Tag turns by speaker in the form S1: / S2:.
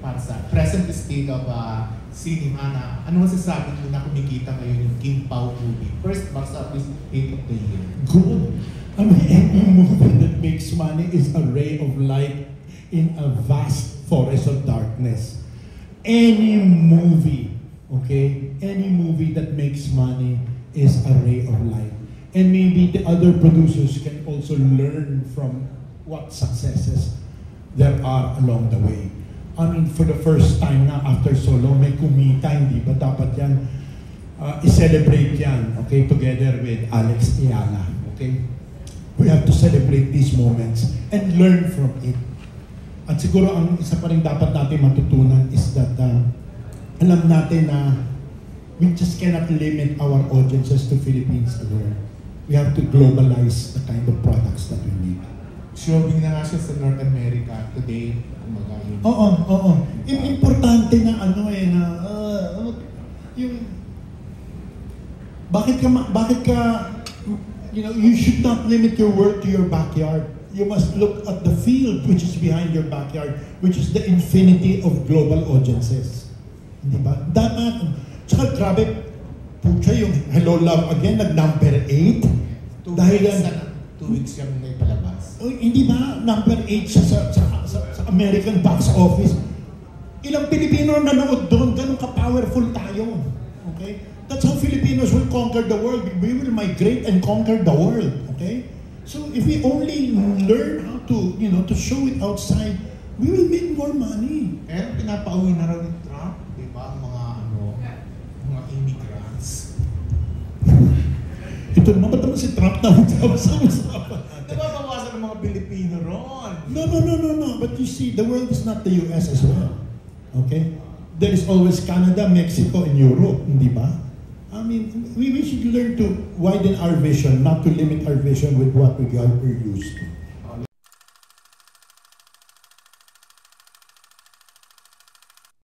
S1: para sa present state of cinema na ano masasabi mo na kumikita ngayon yung King Pao movie? First box office hit of the year.
S2: Good. I mean, any movie that makes money is a ray of light in a vast forest of darkness. Any movie, okay? Any movie that makes money is a ray of light. And maybe the other producers can also learn from what successes there are along the way. I mean, for the first time na after so long, may kumita, hindi ba dapat yan i-celebrate yan, okay, together with Alex Ayala, okay? We have to celebrate these moments and learn from it. At siguro ang isa pa rin dapat natin matutunan is that alam natin na we just cannot limit our audiences to Philippines alone. We have to globalize the kind of products that we need.
S1: Showing na nga siya sa North America today.
S2: Oo. Importante na yung bakit ka you should not limit your work to your backyard. You must look at the field which is behind your backyard, which is the infinity of global audiences. Di ba? Dapat, tsaka grabe, pucha yung Hello Love Again, nag-number 8.
S1: 2 weeks yung naipalabas.
S2: Hindi ba? Number 8 siya sa American box office. Ilang Pilipino nanood doon, ganun ka-powerful tayo. Okay? That's how Filipinos will conquer the world. We will migrate and conquer the world. Okay? So if we only learn how to, to show it outside, we will make more money.
S1: Pero pinapauwi na raw ni Trump, di ba? Mga immigrants.
S2: Ito naman, ba't naman si Trump na usapan?
S1: Nababawasan ng mga Pilipino ron.
S2: No. But you see, the world is not the US as well. Okay? There is always Canada, Mexico, and Europe, hindi ba? I mean, we should learn to widen our vision, not to limit our vision with what we are used to.